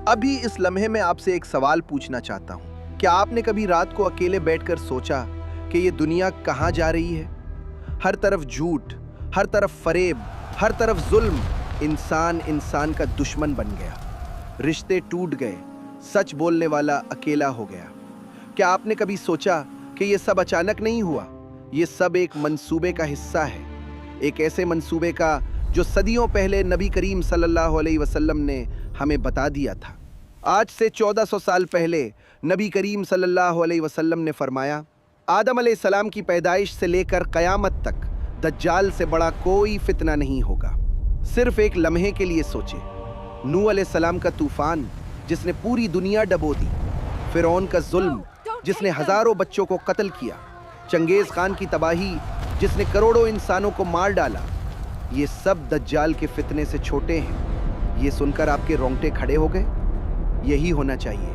अभी इस लम्हे में आपसे एक सवाल पूछना चाहता हूँ। क्या आपने कभी रात को अकेले बैठकर सोचा कि ये दुनिया कहाँ जा रही है? हर तरफ झूठ, हर तरफ फरेब, हर तरफ जुल्म। इंसान इंसान का दुश्मन बन गया, रिश्ते टूट गए, सच बोलने वाला अकेला हो गया। क्या आपने कभी सोचा कि ये सब अचानक नहीं हुआ? ये सब एक मंसूबे का हिस्सा है, एक ऐसे मंसूबे का जो सदियों पहले नबी करीम सल्लल्लाहु अलैहि वसल्लम ने हमें बता दिया था। आज से 1400 साल पहले नबी करीम सल्लल्लाहु अलैहि वसल्लम ने फरमाया, आदम अलैहिस्सलाम की पैदाइश से लेकर क़यामत तक दज्जाल से बड़ा कोई फितना नहीं होगा। सिर्फ एक लम्हे के लिए सोचे, नूह अलैहिस्सलाम का तूफान जिसने पूरी दुनिया डबो दी, फिरौन का जुल्म जिसने हजारों बच्चों को कत्ल किया, चंगेज खान की तबाही जिसने करोड़ों इंसानों को मार डाला, ये सब दज्जाल के फितने से छोटे हैं। ये सुनकर आपके रोंगटे खड़े हो गए? यही होना चाहिए,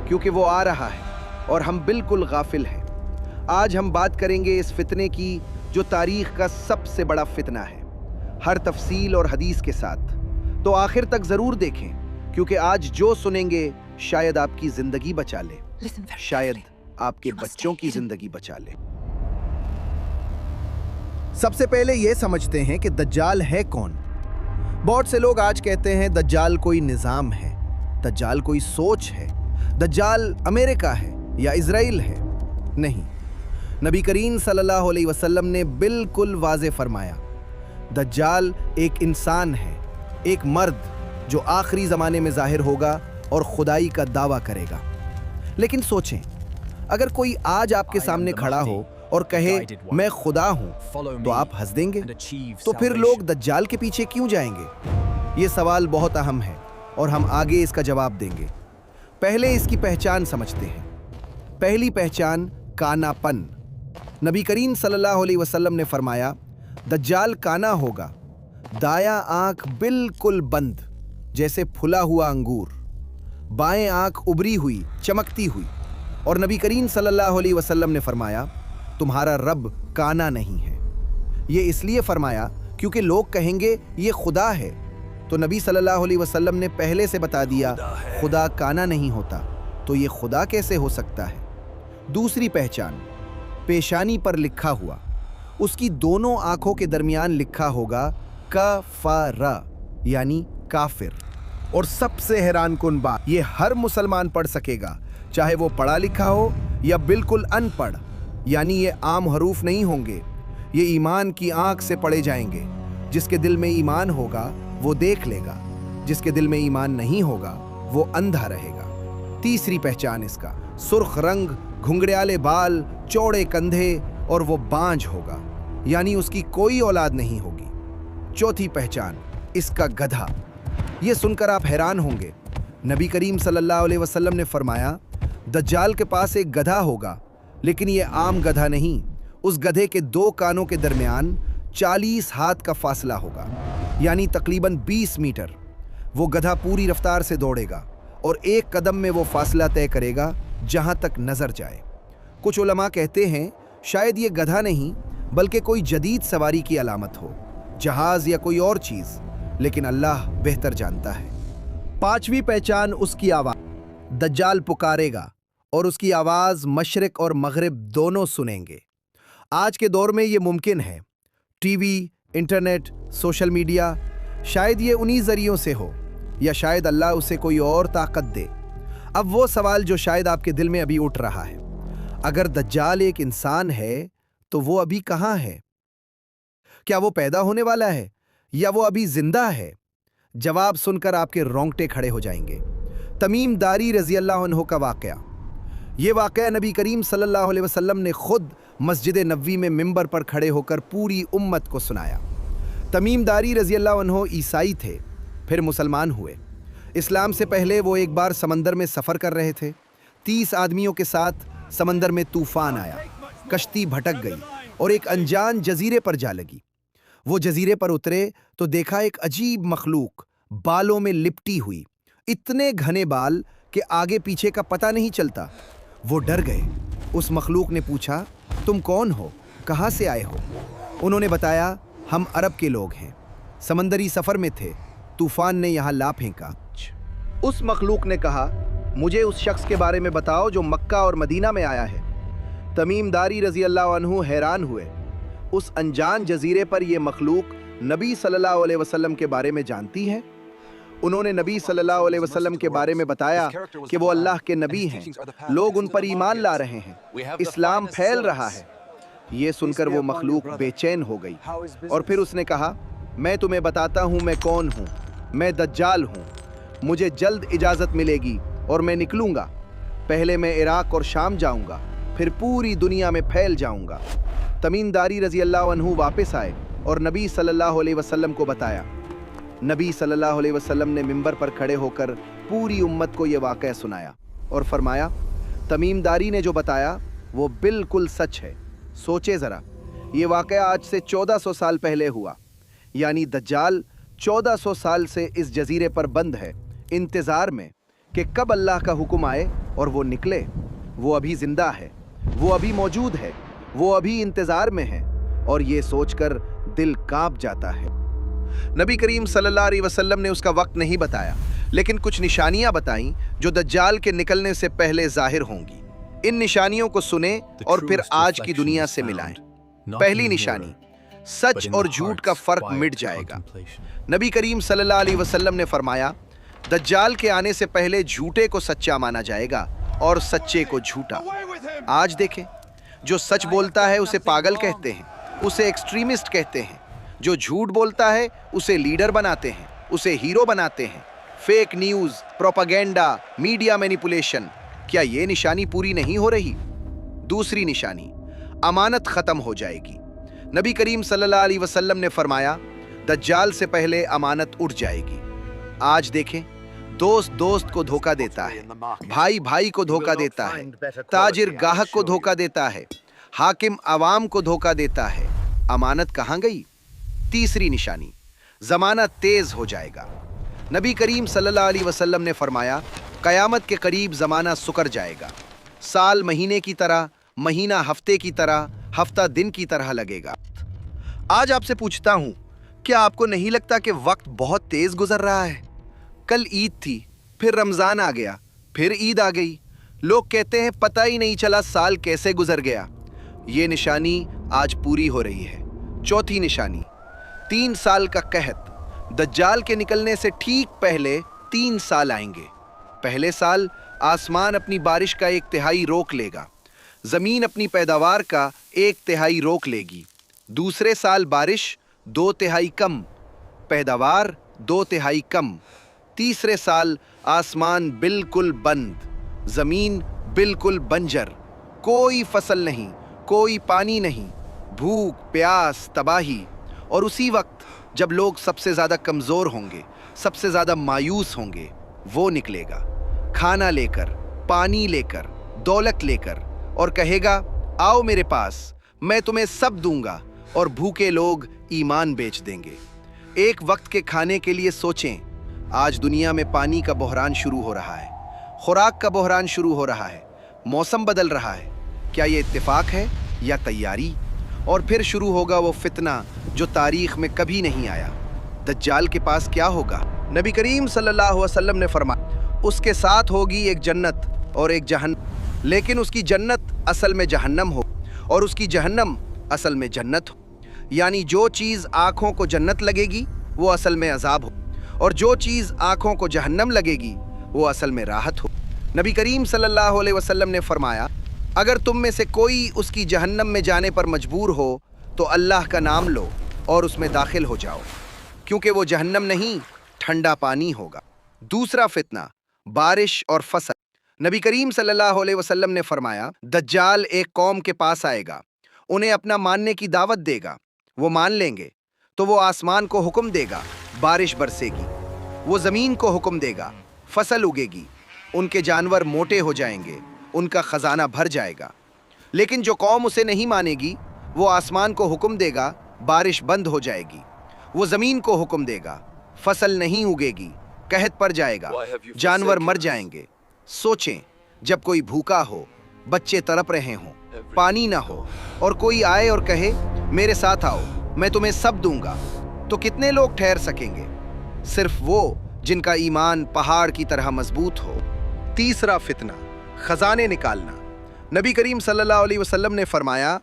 क्योंकि वो आ रहा है और हम बिल्कुल गाफिल हैं। आज हम बात करेंगे इस फितने की जो तारीख का सबसे बड़ा फितना है, हर तफसील और हदीस के साथ। तो आखिर तक जरूर देखें, क्योंकि आज जो सुनेंगे शायद आपकी जिंदगी बचा ले, शायद आपके बच्चों की जिंदगी बचा ले। सबसे पहले यह समझते हैं कि दज्जाल है कौन। बहुत से लोग आज कहते हैं दज्जाल कोई निजाम है, दज्जाल कोई सोच है, दज्जाल अमेरिका है या इजराइल है। नहीं, नबी करीम सल्लल्लाहु अलैहि वसल्लम ने बिल्कुल वाज़े फरमाया, दज्जाल एक इंसान है, एक मर्द जो आखिरी ज़माने में ज़ाहिर होगा और खुदाई का दावा करेगा। लेकिन सोचें, अगर कोई आज आपके सामने खड़ा हो और कहे मैं खुदा हूं, तो आप हंस देंगे? तो फिर लोग दज्जाल के पीछे क्यों जाएंगे? ये सवाल बहुत अहम है और हम आगे इसका जवाब देंगे। पहले इसकी पहचान समझते हैं। पहली पहचान, कानापन। नबी करीम सल्लल्लाहु अलैहि वसल्लम ने फरमाया, दज्जाल काना होगा, दायां आंख बिल्कुल बंद जैसे फुला हुआ अंगूर, बाएं आंख उभरी हुई, चमकती हुई। और नबी करीम सल्लल्लाहु अलैहि वसल्लम ने फरमाया, तुम्हारा रब काना नहीं है। ये इसलिए फरमाया क्योंकि लोग कहेंगे ये खुदा है, तो नबी सल्लल्लाहु अलैहि वसल्लम ने पहले से बता दिया खुदा काना नहीं होता, तो ये खुदा कैसे हो सकता है? दूसरी पहचान, पेशानी पर लिखा हुआ, उसकी दोनों आंखों के दरमियान लिखा होगा कफरा, यानी काफिर। और सबसे हैरान कुन बात, ये हर मुसलमान पढ़ सकेगा, चाहे वो पढ़ा लिखा हो या बिल्कुल अनपढ़। यानी ये आम हरूफ नहीं होंगे, ये ईमान की आंख से पढ़े जाएंगे। जिसके दिल में ईमान होगा वो देख लेगा, जिसके दिल में ईमान नहीं होगा वो अंधा रहेगा। तीसरी पहचान इसका, सुर्ख रंग, घुंघराले बाल, चौड़े कंधे और वो बांझ होगा, यानी उसकी कोई औलाद नहीं होगी। चौथी पहचान, इसका गधा। ये सुनकर आप हैरान होंगे, नबी करीम सल्लल्लाहु अलैहि वसल्लम ने फरमाया, दज्जाल के पास एक गधा होगा, लेकिन ये आम गधा नहीं। उस गधे के दो कानों के दरमियान 40 हाथ का फासला होगा, यानी तकरीबन 20 मीटर। वो गधा पूरी रफ्तार से दौड़ेगा और एक कदम में वो फासला तय करेगा जहां तक नजर जाए। कुछ उलमा कहते हैं शायद ये गधा नहीं बल्कि कोई जदीद सवारी की अलामत हो, जहाज या कोई और चीज, लेकिन अल्लाह बेहतर जानता है। पांचवी पहचान, उसकी आवाज। दज्जाल पुकारेगा और उसकी आवाज मशरिक और मगरिब दोनों सुनेंगे। आज के दौर में ये मुमकिन है, टीवी, इंटरनेट, सोशल मीडिया, शायद ये उन्हीं जरियों से हो, या शायद अल्लाह उसे कोई और ताकत दे। अब वो सवाल जो शायद आपके दिल में अभी उठ रहा है, अगर दज्जाल एक इंसान है तो वो अभी कहाँ है? क्या वो पैदा होने वाला है या वो अभी जिंदा है? जवाब सुनकर आपके रोंगटे खड़े हो जाएंगे। तमीम दारी रजी अल्लाह अन्हु का वाकया। ये वाकया नबी करीम सल्लल्लाहु अलैहि वसल्लम ने खुद मस्जिद नबवी में मिंबर पर खड़े होकर पूरी उम्मत को सुनाया। तमीम दारी रजी अल्लाह अन्हु ईसाई थे, फिर मुसलमान हुए। इस्लाम से पहले वो एक बार समंदर में सफ़र कर रहे थे। 30 आदमियों के साथ समंदर में तूफान आया, कश्ती भटक गई और एक अनजान जजीरे पर जा लगी। वो जजीरे पर उतरे तो देखा एक अजीब मखलूक बालों में लिपटी हुई, इतने घने बाल कि आगे पीछे का पता नहीं चलता। वो डर गए। उस मखलूक ने पूछा, तुम कौन हो, कहाँ से आए हो? उन्होंने बताया, हम अरब के लोग हैं, समंदरी सफ़र में थे, तूफान ने यहाँ ला फेंका। उस मखलूक ने कहा, मुझे उस शख्स के बारे में बताओ जो मक्का और मदीना में आया है। तमीम दारी रजी अल्लाह अन्हु हैरान हुए। उस अनजान जजीरे पर यह मखलूक नबी सल्लल्लाहु अलैहि वसल्लम के बारे में जानती है। उन्होंने नबी सल्लल्लाहु अलैहि वसल्लम के बारे में बताया कि वो अल्लाह के नबी हैं, लोग उन पर ईमान ला रहे हैं, इस्लाम फैल रहा है। ये सुनकर वो मखलूक बेचैन हो गई और फिर उसने कहा, मैं तुम्हें बताता हूँ मैं कौन हूँ। मैं दज्जाल हूँ। मुझे जल्द इजाज़त मिलेगी और मैं निकलूँगा। पहले मैं इराक और शाम जाऊँगा, फिर पूरी दुनिया में फैल जाऊँगा। तमीम दारी रजी अल्लाह अन्हु वापस आए और नबी सल्लल्लाहु अलैहि वसल्लम को बताया। नबी सल्लल्लाहु अलैहि वसल्लम ने मिंबर पर खड़े होकर पूरी उम्मत को ये वाक़या सुनाया और फरमाया, तमीम दारी ने जो बताया वो बिल्कुल सच है। सोचे ज़रा, ये वाक़या आज से 1400 साल पहले हुआ, यानी दज्जाल 1400 साल से इस जजीरे पर बंद है, इंतज़ार में कि कब अल्लाह का हुक्म आए और वो निकले। वो अभी ज़िंदा है, वो अभी मौजूद है, वो अभी इंतज़ार में है और ये सोचकर दिल कांप जाता है। नबी करीम सल्लल्लाहु अलैहि वसल्लम ने उसका वक्त नहीं बताया, लेकिन कुछ निशानियां बताईं जो दज्जाल के निकलने से पहले जाहिर होंगी। इन निशानियों को सुने और फिर आज की दुनिया से मिलाएं। पहली निशानी, सच और झूठ का फर्क मिट जाएगा। नबी करीम सल्लल्लाहु अलैहि वसल्लम ने फरमाया, दज्जाल के आने से पहले झूठे को सच्चा माना जाएगा और सच्चे को झूठा। आज देखें, जो सच बोलता है उसे पागल कहते हैं, उसे एक्सट्रीमिस्ट कहते हैं। जो झूठ बोलता है उसे लीडर बनाते हैं, उसे हीरो बनाते हैं। Fake news, propaganda, media manipulation, क्या ये निशानी पूरी नहीं हो रही? दूसरी निशानी, अमानत खत्म हो जाएगी। नबी करीम सल्लल्लाहु अलैहि वसल्लम ने फरमाया, दज्जाल से पहले अमानत उठ जाएगी। आज देखें, दोस्त दोस्त को धोखा देता है, भाई भाई को धोखा देता है, ताजिर गाहक को धोखा देता है, हाकिम अवाम को धोखा देता है। अमानत कहाँ गई? तीसरी निशानी, जमाना तेज हो जाएगा। नबी करीम सल्लल्लाहु अलैहि वसल्लम ने फरमाया, कयामत के करीब जमाना सुकर जाएगा। साल महीने की तरह, महीना हफ्ते की तरह, हफ्ता दिन की तरह लगेगा। आज आपसे पूछता हूं, क्या आपको नहीं लगता कि वक्त बहुत तेज गुजर रहा है? कल ईद थी, फिर रमजान आ गया, फिर ईद आ गई। लोग कहते हैं पता ही नहीं चला साल कैसे गुजर गया। ये निशानी आज पूरी हो रही है। चौथी निशानी, 3 साल का कहत। दज्जाल के निकलने से ठीक पहले 3 साल आएंगे। पहले साल आसमान अपनी बारिश का 1/3 रोक लेगा, जमीन अपनी पैदावार का 1/3 रोक लेगी। दूसरे साल बारिश 2/3 कम, पैदावार 2/3 कम। तीसरे साल आसमान बिल्कुल बंद, जमीन बिल्कुल बंजर, कोई फसल नहीं, कोई पानी नहीं, भूख प्यास तबाही। और उसी वक्त जब लोग सबसे ज्यादा कमजोर होंगे, सबसे ज्यादा मायूस होंगे, वो निकलेगा खाना लेकर, पानी लेकर, दौलत लेकर और कहेगा, आओ मेरे पास, मैं तुम्हें सब दूंगा। और भूखे लोग ईमान बेच देंगे। एक वक्त के खाने के लिए सोचें, आज दुनिया में पानी का बहरान शुरू हो रहा है, खुराक का बहरान शुरू हो रहा है, मौसम बदल रहा है। क्या ये इत्तेफाक है या तैयारी? और फिर शुरू होगा वो फितना जो तारीख में कभी नहीं आया। दज्जाल के पास क्या होगा? नबी करीम सल्लल्लाहु अलैहि वसल्लम ने फरमाया, उसके साथ होगी एक जन्नत और एक जहन्नम, लेकिन उसकी जन्नत असल में जहन्नम हो और उसकी जहन्नम असल में जन्नत हो। यानी जो चीज़ आँखों को जन्नत लगेगी वो असल में अजाब हो, और जो चीज़ आँखों को जहन्नम लगेगी वो असल में राहत हो। नबी करीम सल्लल्लाहु अलैहि वसल्लम ने फरमाया, अगर तुम में से कोई उसकी जहन्नम में जाने पर मजबूर हो तो अल्लाह का नाम लो और उसमें दाखिल हो जाओ, क्योंकि वो जहन्नम नहीं, ठंडा पानी होगा। दूसरा फितना, बारिश और फसल। नबी करीम सल्लल्लाहु अलैहि वसल्लम ने फरमाया, दज्जाल एक कौम के पास आएगा, उन्हें अपना मानने की दावत देगा। वो मान लेंगे तो वो आसमान को हुक्म देगा, बारिश बरसेगी। वो ज़मीन को हुक्म देगा, फसल उगेगी। उनके जानवर मोटे हो जाएंगे, उनका खजाना भर जाएगा। लेकिन जो कौम उसे नहीं मानेगी, वो आसमान को हुक्म देगा, बारिश बंद हो जाएगी। वो ज़मीन को हुक्म देगा, फसल नहीं उगेगी, कहत पड़ जाएगा, जानवर मर जाएंगे। सोचें, जब कोई भूखा हो, बच्चे तड़प रहे हों, पानी ना हो, और कोई आए और कहे, मेरे साथ आओ, मैं तुम्हें सब दूंगा, तो कितने लोग ठहर सकेंगे? सिर्फ वो जिनका ईमान पहाड़ की तरह मजबूत हो। तीसरा फितना, खजाने निकालना। नबी करीम सल्लल्लाहु अलैहि वसल्लम ने फरमाया,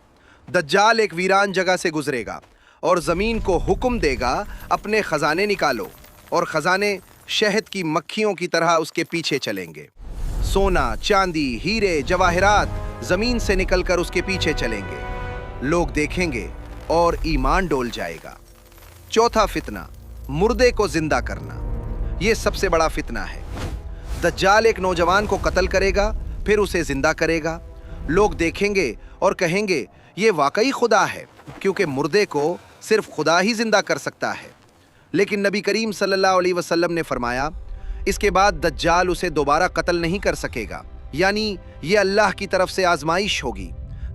दज्जाल एक वीरान जगह से गुजरेगा और ज़मीन को हुक्म देगा, अपने खजाने निकालो, और खजाने शहद की मक्खियों की तरह उसके पीछे चलेंगे। सोना, चांदी, हीरे, जवाहरात ज़मीन से निकलकर उसके पीछे चलेंगे। लोग देखेंगे और ईमान डोल जाएगा। चौथा फितना, मुर्दे को जिंदा करना। ये सबसे बड़ा फितना है। दज्जाल एक नौजवान को कत्ल करेगा, फिर उसे जिंदा करेगा। लोग देखेंगे और कहेंगे ये वाकई खुदा है, क्योंकि मुर्दे को सिर्फ खुदा ही जिंदा कर सकता है। लेकिन नबी करीम सल्लल्लाहु अलैहि वसल्लम ने फरमाया, इसके बाद दज्जाल उसे दोबारा कत्ल नहीं कर सकेगा, यानी ये अल्लाह की तरफ से आजमाइश होगी।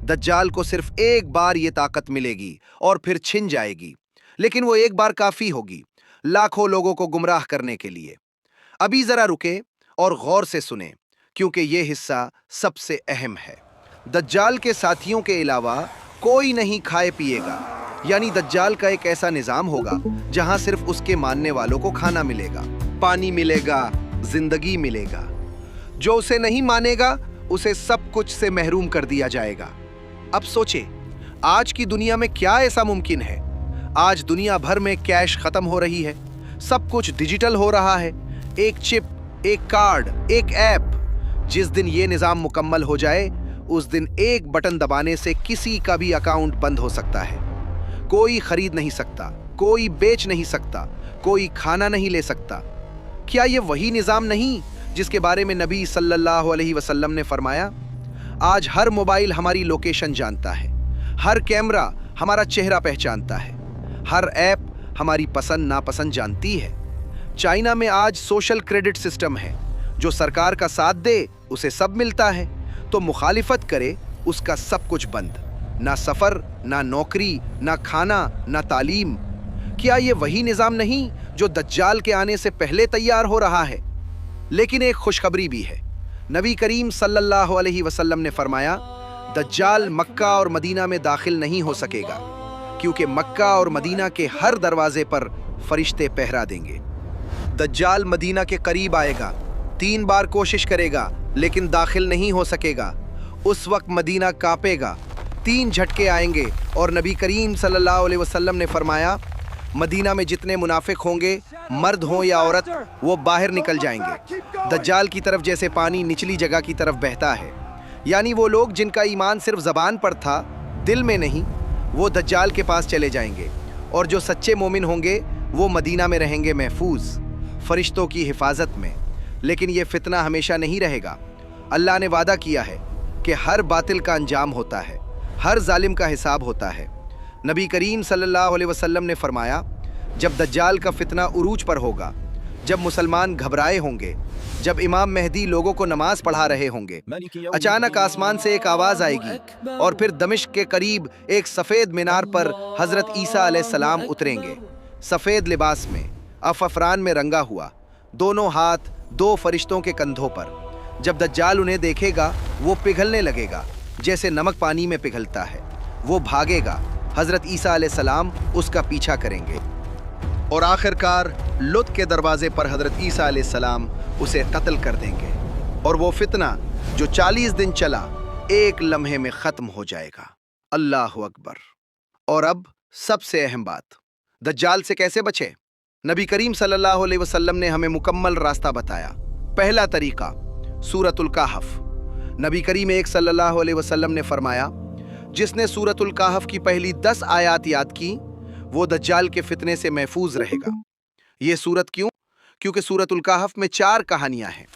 दज्जाल को सिर्फ एक बार ये ताकत मिलेगी और फिर छिन जाएगी, लेकिन वो एक बार काफी होगी लाखों लोगों को गुमराह करने के लिए। अभी जरा रुके और गौर से सुने, क्योंकि ये हिस्सा सबसे अहम है। दज्जाल के साथियों के अलावा कोई नहीं खाए पिएगा, यानी दज्जाल का एक ऐसा निजाम होगा जहां सिर्फ उसके मानने वालों को खाना मिलेगा, पानी मिलेगा, जिंदगी मिलेगा। जो उसे नहीं मानेगा उसे सब कुछ से महरूम कर दिया जाएगा। अब सोचे, आज की दुनिया में क्या ऐसा मुमकिन है? आज दुनिया भर में कैश खत्म हो रही है, सब कुछ डिजिटल हो रहा है। एक चिप, एक कार्ड, एक ऐप। जिस दिन ये निजाम मुकम्मल हो जाए, उस दिन एक बटन दबाने से किसी का भी अकाउंट बंद हो सकता है। कोई खरीद नहीं सकता, कोई बेच नहीं सकता, कोई खाना नहीं ले सकता। क्या ये वही निजाम नहीं जिसके बारे में नबी सल्लल्लाहु अलैहि वसल्लम ने फरमाया? आज हर मोबाइल हमारी लोकेशन जानता है, हर कैमरा हमारा चेहरा पहचानता है, हर ऐप हमारी पसंद नापसंद जानती है। चाइना में आज सोशल क्रेडिट सिस्टम है, जो सरकार का साथ दे उसे सब मिलता है, तो मुखालिफत करे उसका सब कुछ बंद। ना सफर, ना नौकरी, ना खाना, ना तालीम। क्या ये वही निजाम नहीं जो दज्जाल के आने से पहले तैयार हो रहा है? लेकिन एक खुशखबरी भी है। नबी करीम सल्लल्लाहु अलैहि वसल्लम ने फरमाया, दज्जाल मक्का और मदीना में दाखिल नहीं हो सकेगा, क्योंकि मक्का और मदीना के हर दरवाजे पर फरिश्ते पहरा देंगे। दज्जाल मदीना के करीब आएगा, 3 बार कोशिश करेगा, लेकिन दाखिल नहीं हो सकेगा। उस वक्त मदीना कांपेगा, 3 झटके आएंगे, और नबी करीम सल्लल्लाहु अलैहि वसल्लम ने फरमाया, मदीना में जितने मुनाफिक होंगे, मर्द हों या औरत, वो बाहर निकल जाएंगे। दज्जाल की तरफ जैसे पानी निचली जगह की तरफ बहता है, यानी वो लोग जिनका ईमान सिर्फ ज़बान पर था, दिल में नहीं, वो दज्जाल के पास चले जाएंगे, और जो सच्चे मोमिन होंगे वो मदीना में रहेंगे महफूज, फरिश्तों की हिफाजत में। लेकिन ये फितना हमेशा नहीं रहेगा। अल्लाह ने वादा किया है कि हर बातिल का अंजाम होता है, हर जालिम का हिसाब होता है। नबी करीम सल्लल्लाहु अलैहि वसल्लम ने फरमाया, जब दज्जाल का फितना उरूज पर होगा, जब मुसलमान घबराए होंगे, जब इमाम मेहदी लोगों को नमाज पढ़ा रहे होंगे, अचानक आसमान से एक आवाज़ आएगी और फिर दमिश्क के करीब एक सफ़ेद मीनार पर हज़रत ईसा अलैहिस्सलाम उतरेंगे, सफ़ेद लिबास में, अफरान में रंगा हुआ, दोनों हाथ 2 फरिश्तों के कंधों पर। जब दज्जाल उन्हें देखेगा, वो पिघलने लगेगा जैसे नमक पानी में पिघलता है। वो भागेगा, हज़रत ईसा अलैहिस्सलाम उसका पीछा करेंगे, और आखिरकार लुत के दरवाजे पर हज़रत ईसा अलैहिस्सलाम उसे कत्ल कर देंगे, और वो फितना जो 40 दिन चला, एक लम्हे में ख़त्म हो जाएगा। अल्लाहु अकबर। और अब सबसे अहम बात, दज्जाल से कैसे बचे? नबी करीम सल्लल्लाहु अलैहि वसल्लम ने हमें मुकम्मल रास्ता बताया। पहला तरीका, सूरतुल कहफ। नबी करीम एक सल्लल्लाहु अलैहि वसल्लम ने फरमाया, जिसने सूरतुल कहफ की पहली 10 आयात याद की, वो दज्जाल के फितने से महफूज रहेगा। ये सूरत क्यों? क्योंकि सूरतुल कहफ में 4 कहानियां हैं।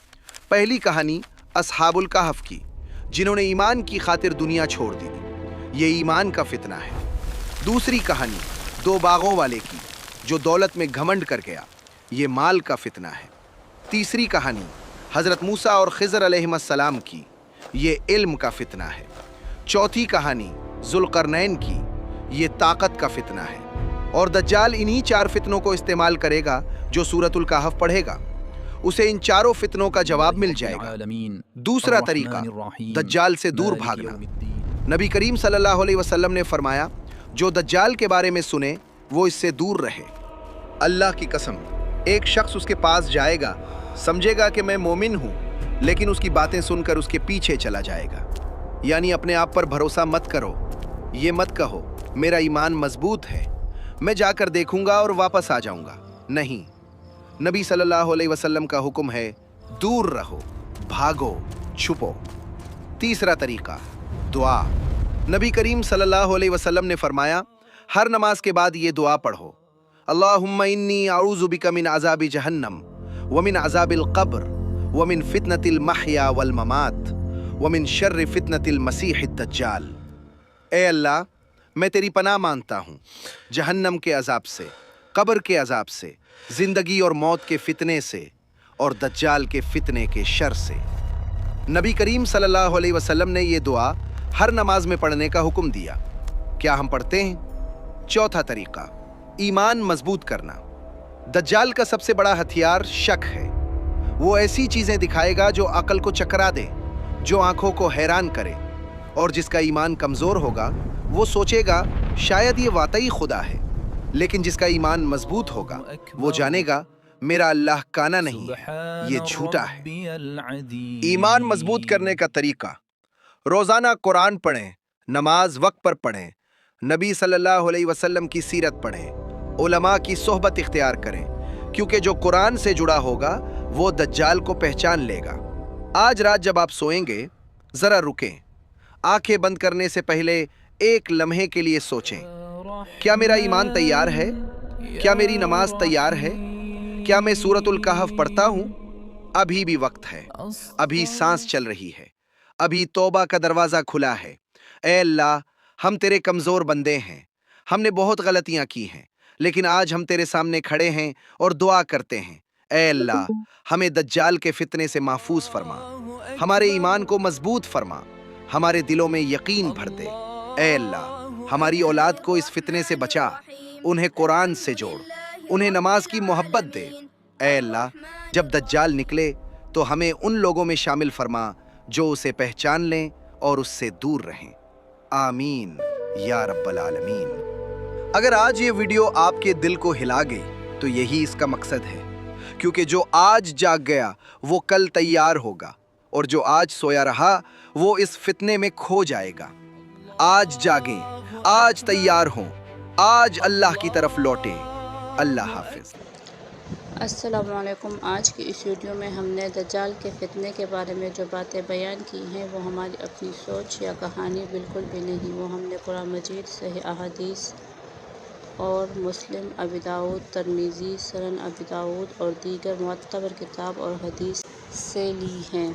पहली कहानी असहाबुल कहफ की, जिन्होंने ईमान की खातिर दुनिया छोड़ दी, ये ईमान का फितना है। दूसरी कहानी 2 बागों वाले की, जो दौलत में घमंड कर गया, ये माल का फितना है। तीसरी कहानी हज़रत मूसा और खिज़र अलैहिस्सलाम की, ये इल्म का फितना है। चौथी कहानी ज़ुल्क़रनैन की, ये ताकत का फितना है। और दज्जाल इन्हीं 4 फितनों को इस्तेमाल करेगा जो सूरतुल कहफ पढ़ेगा, उसे इन चारों फितनों का जवाब मिल जाएगा। दूसरा तरीका, दज्जाल से दूर भागना। नबी करीम सल्लल्लाहु अलैहि वसल्लम ने फरमाया, जो दज्जाल के बारे में सुने वो इससे दूर रहे। अल्लाह की कसम, एक शख्स उसके पास जाएगा, समझेगा कि मैं मोमिन हूं, लेकिन उसकी बातें सुनकर उसके पीछे चला जाएगा। यानी अपने आप पर भरोसा मत करो, ये मत कहो मेरा ईमान मजबूत है, मैं जाकर देखूंगा और वापस आ जाऊंगा। नहीं, नबी सल्लल्लाहु अलैहि वसल्लम का हुक्म है दूर रहो, भागो, छुपो। तीसरा तरीका, दुआ। नबी करीम सल्लल्लाहु अलैहि वसल्लम ने फरमाया, हर नमाज के बाद ये दुआ पढ़ो, अल्लाहुम्मा इन्नी अऊज़ु बिका मिन अज़ाबि जहन्नम व मिन अज़ाबिल क़ब्र व मिन फितनतिल महया वल ममात व मिन शर्रि फितनतिल मसीहिद दज्जाल। ए अल्लाह, मैं तेरी पनाह मांगता हूँ जहन्नम के अजाब से, कब्र के अजाब से, जिंदगी और मौत के फितने से और दज्जाल के फितने के शर से। नबी करीम सल्लल्लाहु अलैहि वसल्लम ने ये दुआ हर नमाज में पढ़ने का हुक्म दिया। क्या हम पढ़ते हैं? चौथा तरीका, ईमान मजबूत करना। दज्जाल का सबसे बड़ा हथियार शक है। वो ऐसी चीजें दिखाएगा जो अकल को चकरा दे, जो आंखों को हैरान करे, और जिसका ईमान कमजोर होगा वो सोचेगा शायद ये वाकई खुदा है। लेकिन जिसका ईमान मजबूत होगा वो जानेगा मेरा अल्लाह काना नहीं है, ये झूठा है। ईमान मजबूत करने का तरीका, रोजाना कुरान पढ़ें, नमाज वक्त पर पढ़ें, नबी सल्लल्लाहु अलैहि वसल्लम की सीरत पढ़ें, उलमा की सोहबत इख्तियार करें, क्योंकि जो कुरान से जुड़ा होगा वो दज्जाल को पहचान लेगा। आज रात जब आप सोएंगे जरा रुकें, आंखें बंद करने से पहले एक लम्हे के लिए सोचें, क्या मेरा ईमान तैयार है? क्या मेरी नमाज तैयार है? क्या मैं सूरतुल कहफ पढ़ता हूं? अभी भी वक्त है, अभी सांस चल रही है, अभी तौबा का दरवाजा खुला है। ऐ अल्लाह, हम तेरे कमजोर बंदे हैं, हमने बहुत गलतियां की हैं, लेकिन आज हम तेरे सामने खड़े हैं और दुआ करते हैं। ऐ अल्लाह, हमें दज्जाल के फितने से महफूज फरमा, हमारे ईमान को मजबूत फरमा, हमारे दिलों में यकीन भर दे। ऐ अल्लाह, हमारी औलाद को इस फितने से बचा, उन्हें कुरान से जोड़, उन्हें नमाज की मोहब्बत दे। ऐ अल्लाह, जब दज्जाल निकले तो हमें उन लोगों में शामिल फरमा जो उसे पहचान लें और उससे दूर रहें। आमीन या रब्बल आलमीन। अगर आज ये वीडियो आपके दिल को हिला गई तो यही इसका मकसद है, क्योंकि जो आज जाग गया वो कल तैयार होगा, और जो आज सोया रहा वो इस फितने में खो जाएगा। आज जागें, आज तैयार हों, आज अल्लाह की तरफ लौटें। अल्लाह हाफिज। अस्सलामु अलैकुम। आज की इस वीडियो में हमने दज्जाल के फितने के बारे में जो बातें बयान की हैं वो हमारी अपनी सोच या कहानी बिल्कुल भी नहीं, वो हमने कुरान मजीद, सही अहादीस और मुस्लिम, अबी दाऊद, तिरमिज़ी, सुनन अबी दाऊद और दीगर मुअतबर किताब और हदीस से ली हैं।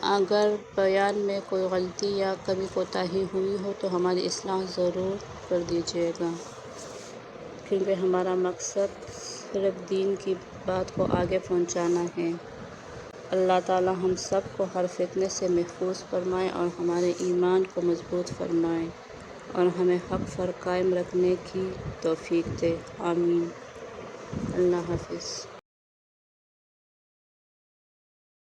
अगर बयान में कोई गलती या कमी कोताही हुई हो तो हमारी इस्लाह ज़रूर कर दीजिएगा, क्योंकि हमारा मकसद सिर्फ दीन की बात को आगे पहुंचाना है। अल्लाह ताला हम सब को हर फितने से महफूज फरमाए और हमारे ईमान को मजबूत फरमाए और हमें हक़ पर कायम रखने की तौफीक दे। आमीन। अल्लाह हाफिज़।